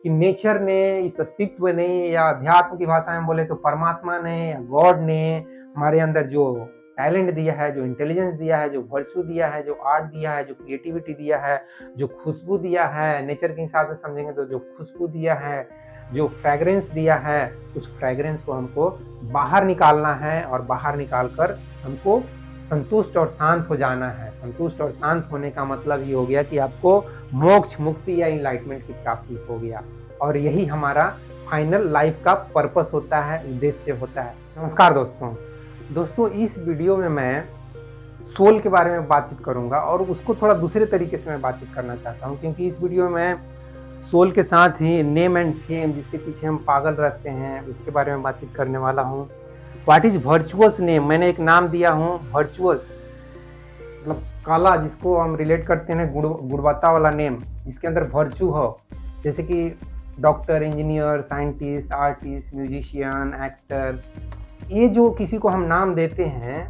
कि नेचर ने, इस अस्तित्व ने, या अध्यात्म की भाषा में बोले तो परमात्मा ने या गॉड ने हमारे अंदर जो टैलेंट दिया है, जो इंटेलिजेंस दिया है, जो वर्चू दिया है, जो आर्ट दिया है, जो क्रिएटिविटी दिया है, जो खुशबू दिया है, नेचर के हिसाब से समझेंगे तो जो खुशबू दिया है, जो फ्रेग्रेंस दिया है, उस फ्रेग्रेंस को हमको बाहर निकालना है और बाहर निकाल कर हमको संतुष्ट और शांत हो जाना है। संतुष्ट और शांत होने का मतलब ये हो गया कि आपको मोक्ष, मुक्ति या इनलाइटमेंट की प्राप्ति हो गया, और यही हमारा फाइनल लाइफ का पर्पस होता है, उद्देश्य होता है। नमस्कार दोस्तों, इस वीडियो में मैं सोल के बारे में बातचीत करूंगा और उसको थोड़ा दूसरे तरीके से मैं बातचीत करना चाहता हूं, क्योंकि इस वीडियो में मैं सोल के साथ ही नेम एंड फेम, जिसके पीछे हम पागल रहते हैं, उसके बारे में बातचीत करने वाला हूं। व्हाट इज वर्चुअस नेम, मैंने एक नाम दिया हूं वर्चुअस, मतलब काला, जिसको हम रिलेट करते हैं गुणवत्ता वाला नेम, जिसके अंदर वर्चू हो, जैसे कि doctor, engineer, scientist, artist, musician, actor. ये जो किसी को हम नाम देते हैं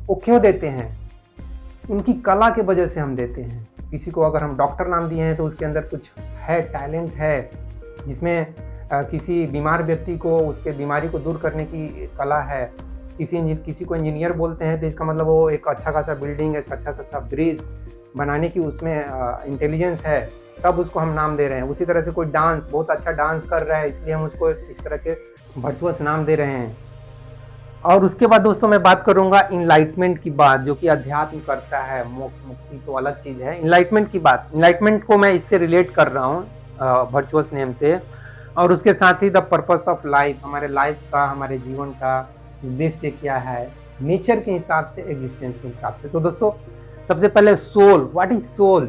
वो क्यों देते हैं? उनकी कला के वजह से हम देते हैं। किसी को अगर हम डॉक्टर नाम दिए हैं तो उसके अंदर कुछ है, टैलेंट है, जिसमें किसी बीमार व्यक्ति को उसके बीमारी को दूर करने की कला है। किसी को इंजीनियर बोलते हैं तो इसका मतलब वो एक अच्छा खासा बिल्डिंग, एक अच्छा खासा ब्रिज बनाने की उसमें इंटेलिजेंस है, तब उसको हम नाम दे रहे हैं। उसी तरह से कोई डांस, बहुत अच्छा डांस कर रहा है, इसलिए हम उसको इस तरह के वर्चुअस नाम दे रहे हैं। और उसके बाद दोस्तों मैं बात करूंगा इनलाइटमेंट की बात, जो कि अध्यात्म करता है। मोक्ष, मुक्ति तो अलग चीज है। इनलाइटमेंट की बात, इनलाइटमेंट को मैं इससे रिलेट कर रहा हूँ वर्चुअस नेम से, और उसके साथ ही द पर्पस ऑफ लाइफ, हमारे लाइफ का, हमारे जीवन का उद्देश्य क्या है, नेचर के हिसाब से, एग्जिस्टेंस के हिसाब से। तो दोस्तों सबसे पहले soul, what is soul?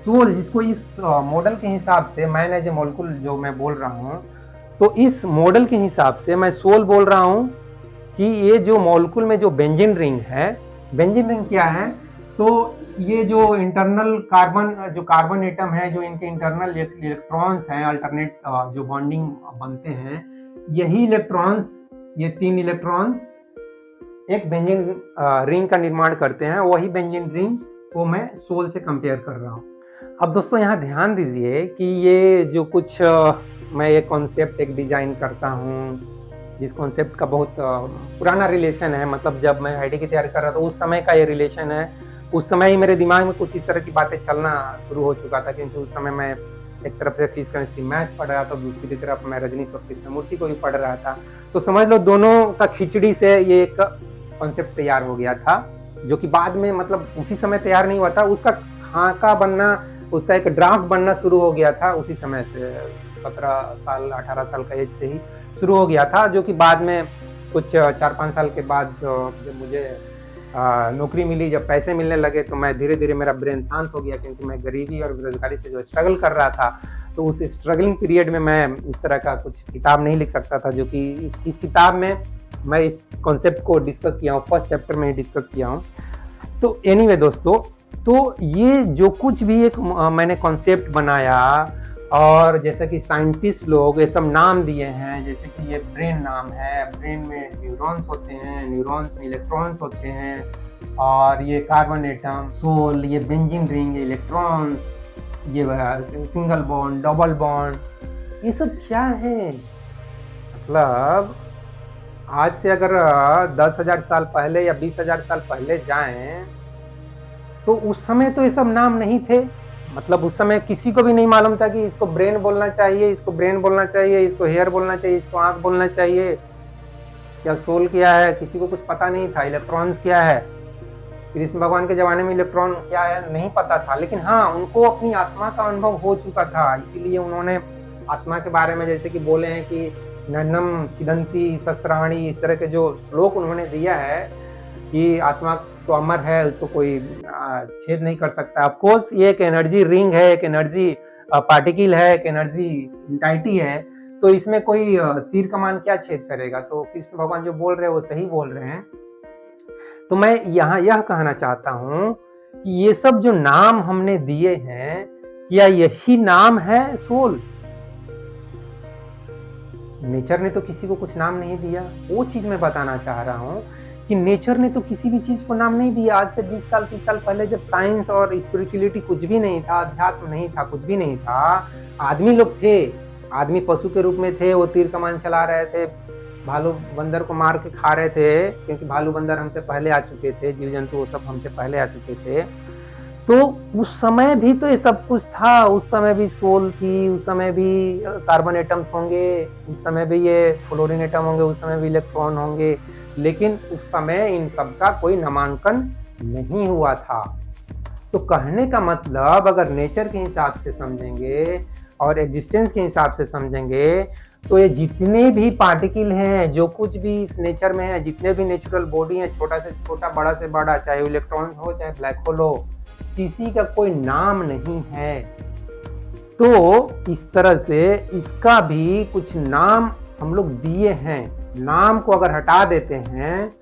Soul, जिसको इस मॉडल के हिसाब से, मैन एज ए मॉलिक्यूल जो मैं बोल रहा हूँ, तो इस मॉडल के हिसाब से मैं सोल बोल रहा हूँ कि ये जो मॉलिक्यूल में जो बेंजीन रिंग है, बेंजीन रिंग क्या है? तो ये जो इंटरनल कार्बन एटम है, जो इनके इंटरनल इलेक्ट्रॉन्स हैं, अल्टरनेट जो बॉन्डिंग बनते हैं, यही इलेक्ट्रॉन्स, ये 3 इलेक्ट्रॉन्स एक बेंजीन रिंग का निर्माण करते हैं। वही बेंजीन रिंग को मैं सोल से कंपेयर कर रहा हूँ। अब दोस्तों यहाँ ध्यान दीजिए कि ये जो कुछ मैं एक कॉन्सेप्ट एक डिजाइन करता हूँ, जिस कॉन्सेप्ट का बहुत पुराना रिलेशन है, मतलब जब मैं आईटी की तैयारी कर रहा था उस समय का ये रिलेशन है। उस समय ही मेरे दिमाग में कुछ इस तरह की बातें चलना शुरू हो चुका था, क्योंकि उस समय मैं एक तरफ से फिजिक्स केमिस्ट्री मैथ पढ़ रहा था, दूसरी तरफ मैं रजनीश और कृष्णमूर्ति को भी पढ़ रहा था। तो समझ लो दोनों का खिचड़ी से ये एक कॉन्सेप्ट तैयार हो गया था, जो कि बाद में, मतलब उसी समय तैयार नहीं हुआ था, उसका खाका बनना, उसका एक ड्राफ्ट बनना शुरू हो गया था उसी समय से, 17 साल 18 साल का एज से ही शुरू हो गया था, जो कि बाद में कुछ 4-5 साल के बाद जब मुझे नौकरी मिली, जब पैसे मिलने लगे, तो मैं धीरे धीरे, मेरा ब्रेन शांत हो गया, क्योंकि मैं गरीबी और बेरोजगारी से जो स्ट्रगल कर रहा था, तो उस स्ट्रगलिंग पीरियड में मैं इस तरह का कुछ किताब नहीं लिख सकता था, जो कि इस किताब में मैं इस कॉन्सेप्ट को डिस्कस किया हूँ, फर्स्ट चैप्टर में ही डिस्कस किया हूँ। तो एनीवे दोस्तों, तो ये जो कुछ भी एक मैंने कॉन्सेप्ट बनाया, और जैसे कि साइंटिस्ट लोग ये सब नाम दिए हैं, जैसे कि ये ब्रेन नाम है, ब्रेन में न्यूरॉन्स होते हैं, न्यूरॉन्स में इलेक्ट्रॉन्स होते हैं, और ये कार्बन एटम, सोल, ये बेंजीन रिंग, ये इलेक्ट्रॉन्स, ये सिंगल बॉन्ड, डबल बॉन्ड, ये सब क्या है? मतलब आज से अगर 10,000 साल पहले या 20,000 साल पहले जाएं, तो उस समय तो ये सब नाम नहीं थे। मतलब उस समय किसी को भी नहीं मालूम था कि इसको ब्रेन बोलना चाहिए, इसको ब्रेन बोलना चाहिए, इसको हेयर बोलना चाहिए, इसको आंख बोलना चाहिए, क्या सोल क्या है, किसी को कुछ पता नहीं था। इलेक्ट्रॉन्स क्या है, कृष्ण भगवान के जमाने में इलेक्ट्रॉन क्या है नहीं पता था, लेकिन हाँ, उनको अपनी आत्मा का अनुभव हो चुका था, इसीलिए उन्होंने आत्मा के बारे में, जैसे कि बोले हैं कि नन्नम छिदंती शस्त्राणी, इस तरह के जो श्लोक उन्होंने दिया है कि आत्मा तो अमर है, उसको कोई छेद नहीं कर सकता। ऑफ कोर्स ये एक एनर्जी रिंग है, एक एनर्जी पार्टिकल है, एक एनर्जी इंटाइटी है, तो इसमें कोई तीर कमान क्या छेद करेगा? तो कृष्ण भगवान जो बोल रहे हैं वो सही बोल रहे हैं। तो मैं यहाँ यह कहना चाहता हूँ कि ये सब जो नाम हमने दिए हैं, क्या यही नाम है सोल? नेचर ने तो किसी को कुछ नाम नहीं दिया, वो चीज मैं बताना चाह रहा हूँ कि नेचर ने तो किसी भी चीज को नाम नहीं दिया। आज से 20 साल 30 साल पहले, जब साइंस और स्पिरिचुअलिटी कुछ भी नहीं था, अध्यात्म नहीं था, कुछ भी नहीं था, आदमी लोग थे, आदमी पशु के रूप में थे, वो तीर कमान चला रहे थे, भालू बंदर को मार के खा रहे थे, क्योंकि भालू बंदर हमसे पहले आ चुके थे, जीव जंतु वो सब हमसे पहले आ चुके थे। तो उस समय भी तो ये सब कुछ था, उस समय भी सोल थी, उस समय भी कार्बन एटम्स होंगे, उस समय भी ये फ्लोरीन एटम होंगे, उस समय भी इलेक्ट्रॉन होंगे, लेकिन उस समय इन सब का कोई नामांकन नहीं हुआ था। तो कहने का मतलब अगर नेचर के हिसाब से समझेंगे और एग्जिस्टेंस के हिसाब से समझेंगे तो ये जितने भी पार्टिकल हैं, जो कुछ भी इस नेचर में है, जितने भी नेचुरल बॉडी हैं, छोटा से छोटा बड़ा से बड़ा, चाहे इलेक्ट्रॉन हो चाहे ब्लैक होल हो, किसी का कोई नाम नहीं है। तो इस तरह से इसका भी कुछ नाम हम लोग दिए हैं। नाम को अगर हटा देते हैं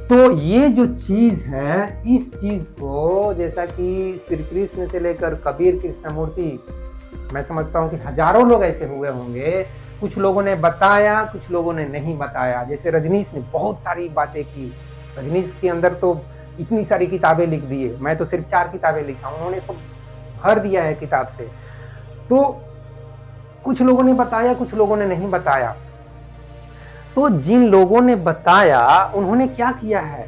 तो ये जो चीज है, इस चीज को जैसा कि श्री कृष्ण से लेकर कबीर, कृष्णमूर्ति, मैं समझता हूँ कि हजारों लोग ऐसे हुए होंगे, कुछ लोगों ने बताया, कुछ लोगों ने नहीं बताया। जैसे रजनीश ने बहुत सारी बातें की, रजनीश के अंदर तो इतनी सारी किताबें लिख दी है, मैं तो सिर्फ 4 किताबें लिखा हूँ, उन्होंने तो भर दिया है किताब से। तो कुछ लोगों ने बताया, कुछ लोगों ने नहीं बताया। तो जिन लोगों ने बताया उन्होंने क्या किया है,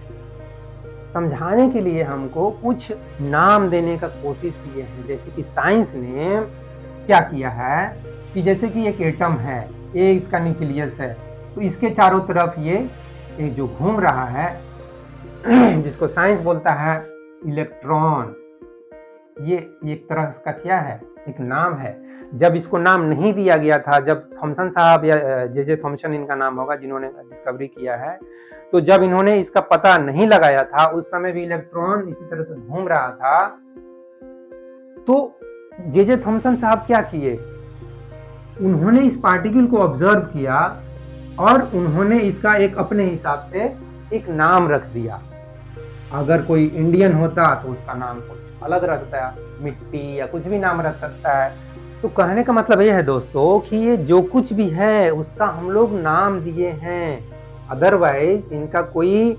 समझाने के लिए हमको कुछ नाम देने का कोशिश किए हैं। जैसे कि साइंस ने क्या किया है कि जैसे कि एक एटम है, ये इसका न्यूक्लियस है, तो इसके चारों तरफ ये जो घूम रहा है जिसको साइंस बोलता है इलेक्ट्रॉन, ये एक तरह का क्या है, एक नाम है। जब इसको नाम नहीं दिया गया था, जब थॉमसन साहब या जे थॉमसन इनका नाम होगा जिन्होंने डिस्कवरी किया है, तो जब इन्होंने इसका पता नहीं लगाया था, उस समय भी इलेक्ट्रॉन इसी तरह से घूम रहा था। तो जे थॉमसन साहब क्या किए, उन्होंने इस पार्टिकल को ऑब्जर्व किया और उन्होंने इसका एक अपने हिसाब से एक नाम रख दिया। अगर कोई इंडियन होता तो उसका नाम कुछ अलग रखता, मिट्टी या कुछ भी नाम रख सकता है। तो कहने का मतलब ये है दोस्तों कि ये जो कुछ भी है उसका हम लोग नाम दिए हैं, अदरवाइज इनका कोई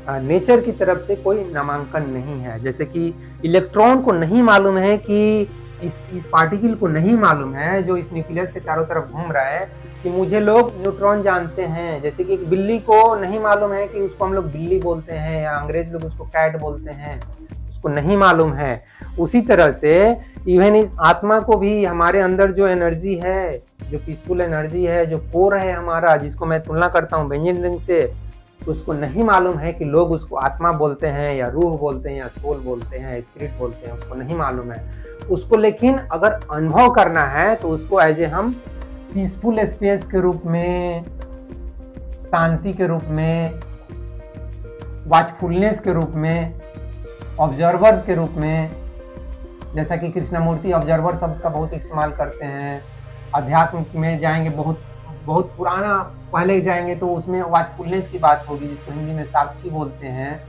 नेचर की तरफ से कोई नामांकन नहीं है। जैसे कि इलेक्ट्रॉन को नहीं मालूम है कि इस पार्टिकल को नहीं मालूम है जो इस न्यूक्लियस के चारों तरफ घूम रहा है कि मुझे लोग न्यूट्रॉन जानते हैं। जैसे कि एक बिल्ली को नहीं मालूम है कि उसको हम लोग बिल्ली बोलते हैं, या अंग्रेज लोग उसको कैट बोलते हैं, उसको नहीं मालूम है। उसी तरह से इवन इस आत्मा को भी, हमारे अंदर जो एनर्जी है, जो पीसफुल एनर्जी है, जो कोर है हमारा, जिसको मैं तुलना करता हूँ बेंजामिन रिंग से, उसको नहीं मालूम है कि लोग उसको आत्मा बोलते हैं या रूह बोलते हैं या सोल बोलते हैं, स्पिरिट बोलते हैं, उसको नहीं मालूम है उसको। लेकिन अगर अनुभव करना है तो उसको एज ए हम पीसफुल स्पेस के रूप में, शांति के रूप में, वॉचफुलनेस के रूप में, ऑब्जर्वर के रूप में, जैसा कि कृष्णमूर्ति ऑब्जर्वर शब्द का बहुत इस्तेमाल करते हैं। अध्यात्म में जाएंगे, बहुत पुराना पहले जाएंगे तो उसमें वॉचफुलनेस की बात होगी, जिसको हिंदी में साक्षी बोलते हैं।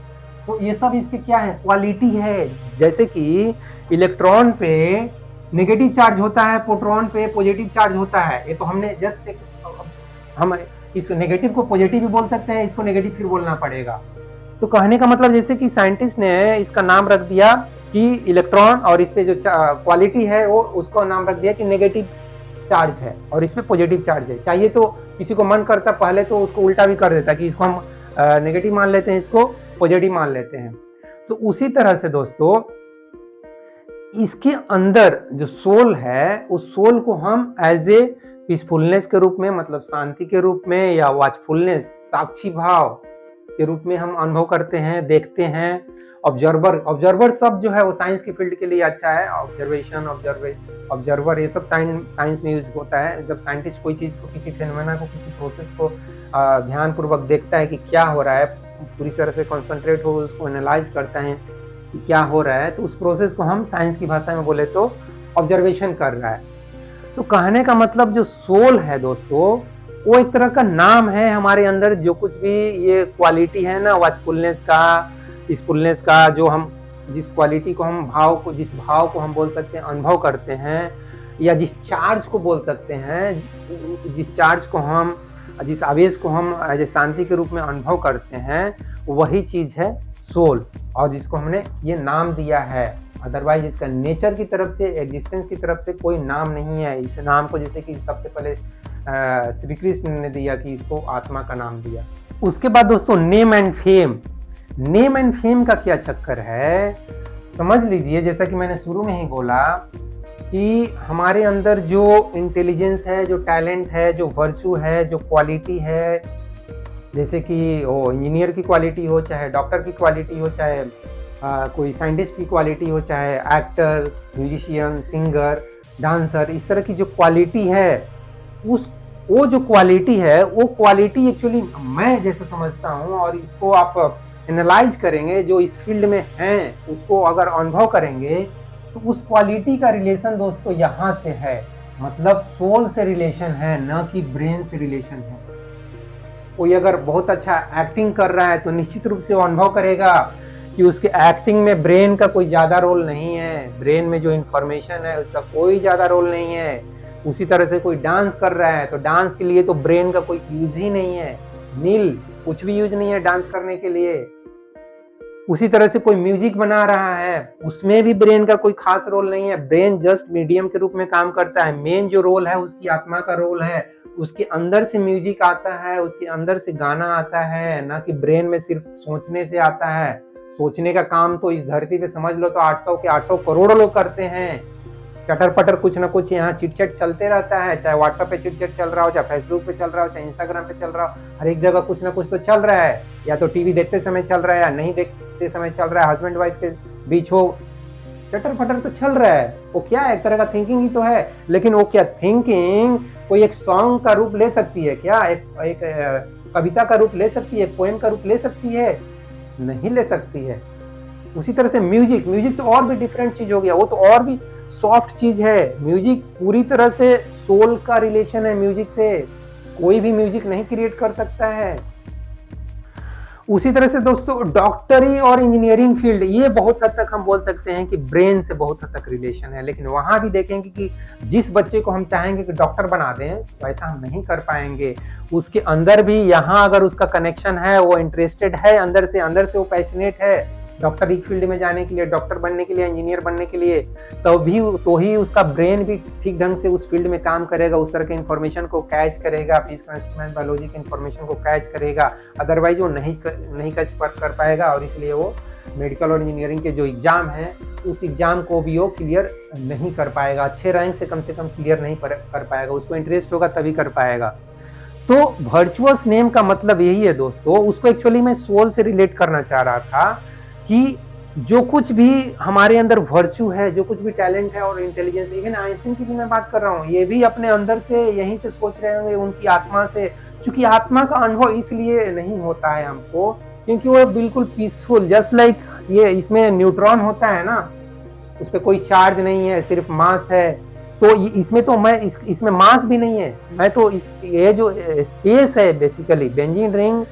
तो ये सब इसके क्या है, क्वालिटी है। जैसे कि इलेक्ट्रॉन पे नेगेटिव चार्ज होता है, प्रोटॉन पे पॉजिटिव चार्ज होता है। ये तो हमने जस्ट हम इस नेगेटिव को पॉजिटिव भी बोल सकते हैं, इसको नेगेटिव फिर बोलना पड़ेगा। तो कहने का मतलब जैसे कि साइंटिस्ट ने इसका नाम रख दिया कि इलेक्ट्रॉन, और इस पे जो क्वालिटी है वो उसको नाम रख दिया कि नेगेटिव चार्ज है और इस पे पॉजिटिव चार्ज है। चाहिए तो किसी को मन करता पहले तो उसको उल्टा भी कर देता कि इसको हम नेगेटिव मान लेते हैं, इसको पॉजिटिव मान लेते हैं। तो उसी तरह से दोस्तों इसके अंदर जो सोल है, उस सोल को हम एज ए पीसफुलनेस के रूप में, मतलब शांति के रूप में, या वॉचफुलनेस, साक्षी भाव के रूप में हम अनुभव करते हैं, देखते हैं। ऑब्जर्वर सब जो है वो साइंस की फील्ड के लिए अच्छा है। ऑब्जर्वेशन, ऑब्जर्वर, ये सब साइंस में यूज होता है। जब साइंटिस्ट कोई चीज को, किसी फेनोमेना को, किसी प्रोसेस को ध्यान पूर्वक देखता है कि क्या हो रहा है, पूरी तरह से कॉन्सेंट्रेट हो, उसको एनालाइज करता है कि क्या हो रहा है, तो उस प्रोसेस को हम साइंस की भाषा में बोले तो ऑब्जर्वेशन कर रहा है। तो कहने का मतलब जो सोल है दोस्तों, वो एक तरह का नाम है हमारे अंदर। जो कुछ भी ये क्वालिटी है ना, वॉचफुलनेस का, पीसफुलनेस का, जो हम जिस क्वालिटी को हम जिस भाव को हम बोल सकते हैं, अनुभव करते हैं, या जिस चार्ज को बोल सकते हैं, जिस आवेश को हम एज ए शांति के रूप में अनुभव करते हैं, वही चीज है सोल, और जिसको हमने ये नाम दिया है। अदरवाइज इसका नेचर की तरफ से, एग्जिस्टेंस की तरफ से कोई नाम नहीं है। इस नाम को जैसे कि सबसे पहले श्री कृष्ण ने दिया कि इसको आत्मा का नाम दिया। उसके बाद दोस्तों name and fame. Name and fame का क्या चक्कर है समझ लीजिए, जैसा कि मैंने शुरू में ही बोला कि हमारे अंदर जो इंटेलिजेंस है, जो टैलेंट है, जो वर्चू है, जो क्वालिटी है, जैसे कि वो इंजीनियर की क्वालिटी हो, चाहे डॉक्टर की क्वालिटी हो, चाहे कोई साइंटिस्ट की क्वालिटी हो, चाहे एक्टर, म्यूजिशियन, सिंगर, डांसर, इस तरह की जो क्वालिटी है, वो जो क्वालिटी है वो क्वालिटी एक्चुअली मैं जैसे समझता हूँ, और इसको आप एनालाइज करेंगे, जो इस फील्ड में हैं उसको अगर अनुभव करेंगे, तो उस क्वालिटी का रिलेशन दोस्तों यहाँ से है, मतलब सोल से रिलेशन है, न कि ब्रेन से रिलेशन है। कोई अगर बहुत अच्छा एक्टिंग कर रहा है तो निश्चित रूप से वो अनुभव करेगा कि उसके एक्टिंग में ब्रेन का कोई ज़्यादा रोल नहीं है, ब्रेन में जो इन्फॉर्मेशन है उसका कोई ज़्यादा रोल नहीं है। उसी तरह से कोई डांस कर रहा है तो डांस के लिए तो ब्रेन का कोई यूज ही नहीं है, नील, कुछ भी यूज नहीं है डांस करने के लिए। उसी तरह से कोई म्यूजिक बना रहा है, उसमें भी ब्रेन का कोई खास रोल नहीं है, ब्रेन जस्ट मीडियम के रूप में काम करता है। मेन जो रोल है उसकी आत्मा का रोल है, उसके अंदर से म्यूजिक आता है, उसके अंदर से गाना आता है, ना कि ब्रेन में सिर्फ सोचने से आता है। सोचने का काम तो इस धरती पे समझ लो तो 800 के 800 करोड़ लोग करते हैं। चटर पटर कुछ ना कुछ यहाँ चिटचट चलते रहता है, चाहे व्हाट्सएप पे चिटचट चल रहा हो, चाहे फेसबुक पे चल रहा हो, चाहे इंस्टाग्राम पे चल रहा हो, हर एक जगह कुछ ना कुछ तो चल रहा है। या तो टीवी देखते समय चल रहा है या नहीं देखते समय चल रहा है, हस्बैंड वाइफ के बीच हो, चटर पटर तो चल रहा है। वो क्या है, एक तरह का थिंकिंग ही तो है। लेकिन वो क्या थिंकिंग कोई एक सॉन्ग का रूप ले सकती है क्या, एक कविता का रूप ले सकती है, पोएम का रूप ले सकती है? नहीं ले सकती है। उसी तरह से म्यूजिक तो और भी डिफरेंट चीज हो गया, वो तो और भी सॉफ्ट चीज है। म्यूजिक पूरी तरह से सोल का रिलेशन है म्यूजिक से, कोई भी म्यूजिक नहीं क्रिएट कर सकता है। उसी तरह से दोस्तों डॉक्टरी और इंजीनियरिंग फील्ड, ये बहुत हद तक हम बोल सकते हैं कि ब्रेन से बहुत हद तक रिलेशन है। लेकिन वहां भी देखेंगे कि जिस बच्चे को हम चाहेंगे कि डॉक्टर बना दें वैसा हम नहीं कर पाएंगे। उसके अंदर भी यहाँ अगर उसका कनेक्शन है, वो इंटरेस्टेड है, अंदर से वो पैशनेट है डॉक्टरी फील्ड में जाने के लिए, डॉक्टर बनने के लिए, इंजीनियर बनने के लिए, तो ही उसका ब्रेन भी ठीक ढंग से उस फील्ड में काम करेगा, उस तरह के इंफॉर्मेशन को कैच करेगा, फिजिक्स, बायोलॉजी के इंफॉर्मेशन को कैच करेगा। अदरवाइज वो नहीं कैच कर पाएगा, और इसलिए वो मेडिकल और इंजीनियरिंग के जो एग्जाम है उस एग्जाम को भी वो क्लियर नहीं कर पाएगा, अच्छे रैंक से कम क्लियर नहीं कर पाएगा। उसको इंटरेस्ट होगा तभी कर पाएगा। तो वर्चुअस नेम का मतलब यही है दोस्तों। उसको एक्चुअली मैं सोल से रिलेट करना चाह रहा था कि जो कुछ भी हमारे अंदर वर्चू है, जो कुछ भी टैलेंट है और इंटेलिजेंस, इवन आइंस्टाइन की भी मैं बात कर रहा हूँ, ये भी अपने अंदर से यहीं से सोच रहे होंगे, उनकी आत्मा से। क्योंकि आत्मा का अनुभव इसलिए नहीं होता है हमको क्योंकि वो बिल्कुल पीसफुल, जस्ट लाइक ये इसमें न्यूट्रॉन होता है ना, उस पर कोई चार्ज नहीं है, सिर्फ मास है। तो इसमें तो इसमें मास भी नहीं है। मैं तो ये जो स्पेस है बेसिकली, बेंजीन रिंग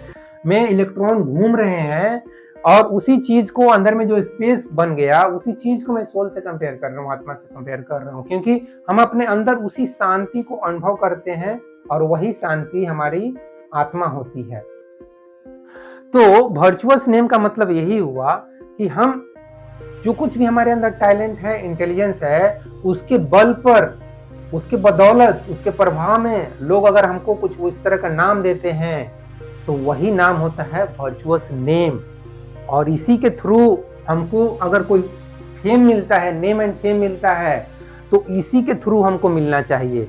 में इलेक्ट्रॉन घूम रहे हैं, और उसी चीज को अंदर में जो स्पेस बन गया, उसी चीज को मैं सोल से कंपेयर कर रहा हूँ, आत्मा से कंपेयर कर रहा हूँ। क्योंकि हम अपने अंदर उसी शांति को अनुभव करते हैं, और वही शांति हमारी आत्मा होती है। तो वर्चुअस नेम का मतलब यही हुआ कि हम जो कुछ भी हमारे अंदर टैलेंट है, इंटेलिजेंस है, उसके बल पर, उसके बदौलत, उसके प्रभाव में लोग अगर हमको कुछ इस तरह का नाम देते हैं तो वही नाम होता है वर्चुअस नेम। और इसी के थ्रू हमको अगर कोई फेम मिलता है, नेम एंड फेम मिलता है, तो इसी के थ्रू हमको मिलना चाहिए।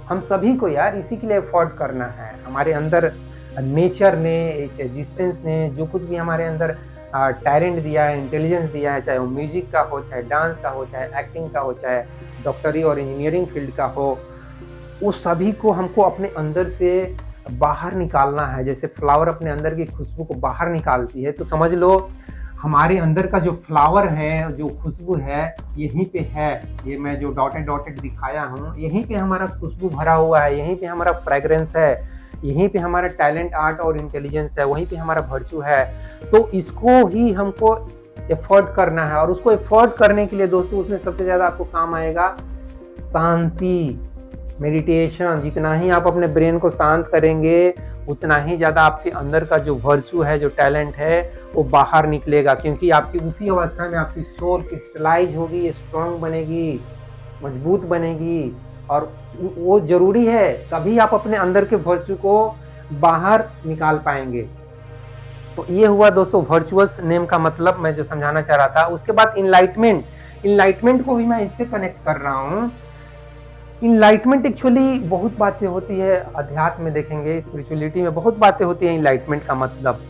हम सभी को यार इसी के लिए एफर्ट करना है। हमारे अंदर नेचर ने, इस एग्जिस्टेंस ने जो कुछ भी हमारे अंदर टैलेंट दिया है, इंटेलिजेंस दिया है, चाहे वो म्यूजिक का हो, चाहे डांस का हो, चाहे एक्टिंग का हो, चाहे डॉक्टरी और इंजीनियरिंग फील्ड का हो, वो सभी को हमको अपने अंदर से बाहर निकालना है। जैसे फ्लावर अपने अंदर की खुशबू को बाहर निकालती है, तो समझ लो हमारे अंदर का जो फ्लावर है, जो खुशबू है, यहीं पे है। ये मैं जो डॉटेड दिखाया हूँ, यहीं पे हमारा खुशबू भरा हुआ है, यहीं पे हमारा फ्रेग्रेंस है, यहीं पे हमारा टैलेंट, आर्ट और इंटेलिजेंस है, वहीं पे हमारा वर्चू है। तो इसको ही हमको एफर्ट करना है। और उसको एफर्ट करने के लिए दोस्तों उसमें सबसे ज़्यादा आपको काम आएगा शांति, मेडिटेशन। जितना ही आप अपने ब्रेन को शांत करेंगे, उतना ही ज़्यादा आपके अंदर का जो वर्चू है, जो टैलेंट है, वो बाहर निकलेगा, क्योंकि आपकी उसी अवस्था में आपकी सोल क्रिस्टलाइज होगी, स्ट्रांग बनेगी, मजबूत बनेगी। और वो ज़रूरी है, तभी आप अपने अंदर के वर्चू को बाहर निकाल पाएंगे। तो ये हुआ दोस्तों वर्चुअस नेम का मतलब, मैं जो समझाना चाह रहा था। उसके बाद इनलाइटमेंट को भी मैं इससे कनेक्ट कर रहा हूँ। इनलाइटमेंट एक्चुअली बहुत बातें होती है, अध्यात्म में देखेंगे, स्पिरिचुअलिटी में बहुत बातें होती है इनलाइटमेंट का मतलब।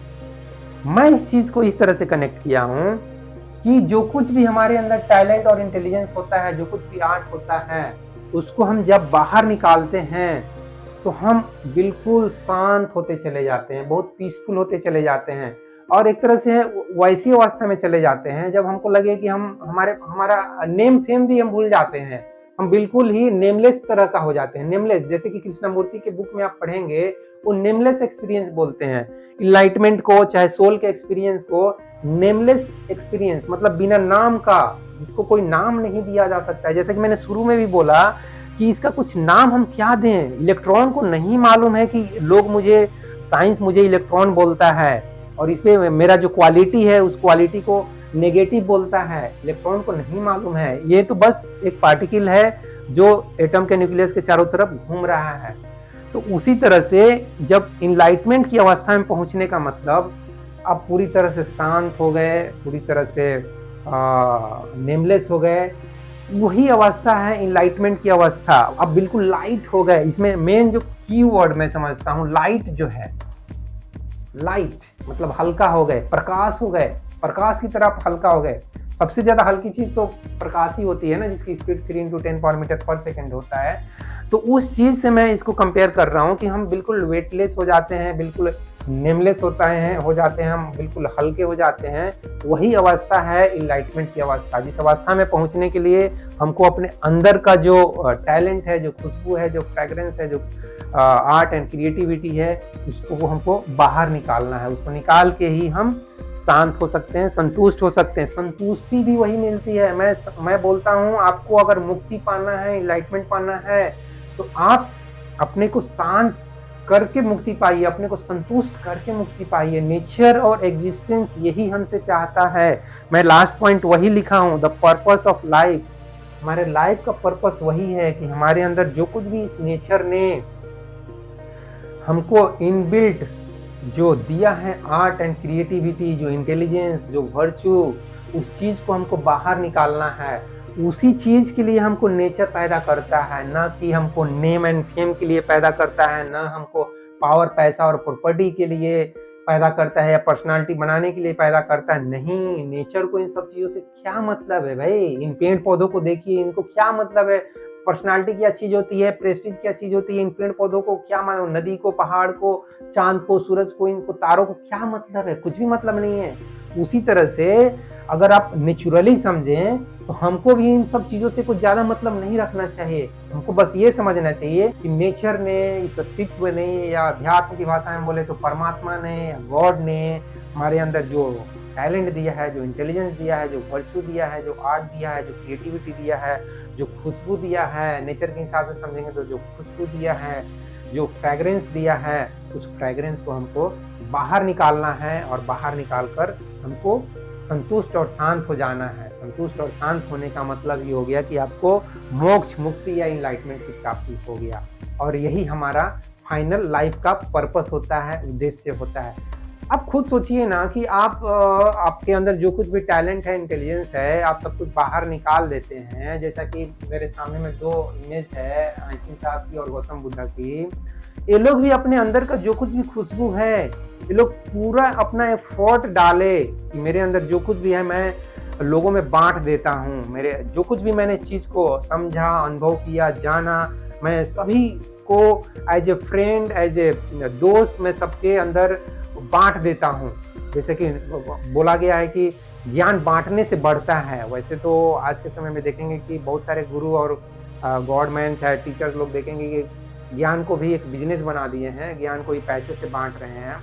मैं इस चीज को इस तरह से कनेक्ट किया हूँ कि जो कुछ भी हमारे अंदर टैलेंट और इंटेलिजेंस होता है, जो कुछ भी आर्ट होता है, उसको हम जब बाहर निकालते हैं तो हम बिल्कुल शांत होते चले जाते हैं, बहुत पीसफुल होते चले जाते हैं, और एक तरह से वैसी अवस्था में चले जाते हैं जब हमको लगे कि हम हमारा नेम फेम भी हम भूल जाते हैं। हम बिल्कुल ही नेमलेस तरह का हो जाते हैं, नेमलेस, जैसे कि कृष्णमूर्ति के बुक में आप पढ़ेंगे, वो नेमलेस एक्सपीरियंस बोलते हैं इनलाइटमेंट को, चाहे सोल के एक्सपीरियंस को। नेमलेस एक्सपीरियंस मतलब बिना नाम का, जिसको कोई नाम नहीं दिया जा सकता है। जैसे कि मैंने शुरू में भी बोला कि इसका कुछ नाम हम क्या दें। इलेक्ट्रॉन को नहीं मालूम है कि लोग मुझे, साइंस मुझे इलेक्ट्रॉन बोलता है, और इस पे मेरा जो क्वालिटी है उस क्वालिटी को नेगेटिव बोलता है। इलेक्ट्रॉन को नहीं मालूम है, ये तो बस एक पार्टिकल है जो एटम के न्यूक्लियस के चारों तरफ घूम रहा है। तो उसी तरह से जब इनलाइटमेंट की अवस्था में पहुंचने का मतलब, आप पूरी तरह से शांत हो गए, पूरी तरह से नेमलेस हो गए, वही अवस्था है इनलाइटमेंट की अवस्था। अब बिल्कुल लाइट हो गए। इसमें मेन जो की वर्ड मैं समझता हूँ, लाइट जो है, लाइट मतलब हल्का हो गए, प्रकाश हो गए, प्रकाश की तरफ हल्का हो गए। सबसे ज्यादा हल्की चीज तो प्रकाश ही होती है ना, जिसकी स्पीड 3 × 10 मीटर पर सेकेंड होता है। तो उस चीज से मैं इसको कंपेयर कर रहा हूँ कि हम बिल्कुल वेटलेस हो जाते हैं, बिल्कुल नेमलेस हो जाते हैं, हम बिल्कुल हल्के हो जाते हैं। वही अवस्था है इनलाइटमेंट की अवस्था, जिस अवस्था में पहुंचने के लिए हमको अपने अंदर का जो टैलेंट है, जो खुशबू है, जो फ्रेग्रेंस है, जो आर्ट एंड क्रिएटिविटी है, उसको वो हमको बाहर निकालना है। उसको निकाल के ही हम शांत हो सकते हैं, संतुष्ट हो सकते हैं। संतुष्टि भी वही मिलती है। मैं बोलता हूँ, आपको अगर मुक्ति पाना है, इनलाइटमेंट पाना है, तो आप अपने को शांत करके मुक्ति पाइए, अपने को संतुष्ट करके मुक्ति पाइए। नेचर और एग्जिस्टेंस यही हमसे चाहता है। मैं लास्ट पॉइंट वही लिखा हूँ, द पर्पस ऑफ लाइफ। हमारे लाइफ का पर्पस वही है कि हमारे अंदर जो कुछ भी इस नेचर ने हमको इनबिल्ट जो दिया है, आर्ट एंड क्रिएटिविटी, जो इंटेलिजेंस, जो वर्च्यू, उस चीज को हमको बाहर निकालना है। उसी चीज के लिए हमको नेचर पैदा करता है, ना कि हमको नेम एंड फेम के लिए पैदा करता है, ना हमको पावर, पैसा और प्रॉपर्टी के लिए पैदा करता है, या पर्सनालिटी बनाने के लिए पैदा करता है। नहीं, नेचर को इन सब चीजों से क्या मतलब है भाई? इन पेड़ पौधों को देखिए, इनको क्या मतलब है? पर्सनालिटी क्या चीज होती है, प्रेस्टीज क्या चीज होती है? इन पेड़ पौधों को क्या मानो? नदी को, पहाड़ को, चांद को, सूरज को, इनको तारों को क्या मतलब है? कुछ भी मतलब नहीं है। उसी तरह से अगर आप नेचुरली समझें तो हमको भी इन सब चीजों से कुछ ज्यादा मतलब नहीं रखना चाहिए। हमको बस ये समझना चाहिए कि नेचर ने, इस अस्तित्व ने, या अध्यात्म की भाषा में बोले तो परमात्मा ने या गॉड ने हमारे अंदर जो टैलेंट दिया है, जो इंटेलिजेंस दिया है, जो वर्च्यू दिया है, जो आर्ट दिया है, जो क्रिएटिविटी दिया है, जो खुशबू दिया है, नेचर के हिसाब से समझेंगे तो जो खुशबू दिया है, जो फ्रेग्रेंस दिया है, उस फ्रेग्रेंस को हमको बाहर निकालना है, और बाहर निकाल कर हमको संतुष्ट और शांत हो जाना है। संतुष्ट और शांत होने का मतलब ये हो गया कि आपको मोक्ष, मुक्ति या इनलाइटमेंट की प्राप्ति हो गया। और यही हमारा फाइनल लाइफ का पर्पस होता है, उद्देश्य होता है। आप खुद सोचिए ना कि आपके अंदर जो कुछ भी टैलेंट है, इंटेलिजेंस है, आप सब कुछ बाहर निकाल देते हैं। जैसा कि मेरे सामने में 2 इमेज है, आइंस्टीन साहब की और गौतम बुद्धा की। ये लोग भी अपने अंदर का जो कुछ भी खुशबू है, ये लोग पूरा अपना एफर्ट डाले कि मेरे अंदर जो कुछ भी है मैं लोगों में बांट देता हूँ। मेरे जो कुछ भी मैंने चीज को समझा, अनुभव किया, जाना, मैं सभी को as a friend, as a दोस्त, मैं सबके अंदर बांट देता हूँ। जैसे कि बोला गया है कि ज्ञान बांटने से बढ़ता है। वैसे तो आज के समय में देखेंगे कि बहुत सारे गुरु और गॉडमैन, चाहे टीचर्स लोग देखेंगे कि ज्ञान को भी एक बिजनेस बना दिए हैं, ज्ञान को ही पैसे से बांट रहे हैं।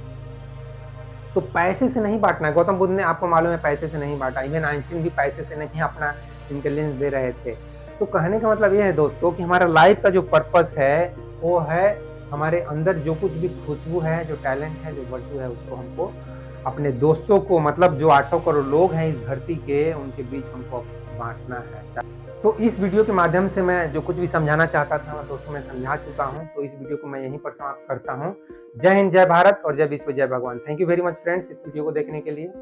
तो पैसे से नहीं बांटना है। गौतम बुद्ध ने, आपको मालूम है, पैसे से नहीं बांटा। इवन आइंस्टीन भी पैसे से नहीं अपना इंटेलिजेंस दे रहे थे। तो कहने का मतलब ये है दोस्तों कि हमारा लाइफ का जो पर्पस है वो है हमारे अंदर जो कुछ भी खुशबू है, जो टैलेंट है, जो वर्चू है, उसको हमको अपने दोस्तों को, मतलब जो 800 करोड़ लोग हैं इस धरती के, उनके बीच हमको बाँटना है। तो इस वीडियो के माध्यम से मैं जो कुछ भी समझाना चाहता था, मैं दोस्तों मैं समझा चुका हूँ। तो इस वीडियो को मैं यहीं पर समाप्त करता हूँ। जय हिंद, जय भारत और जय विश्व, जय भगवान। Thank you very much friends इस वीडियो को देखने के लिए।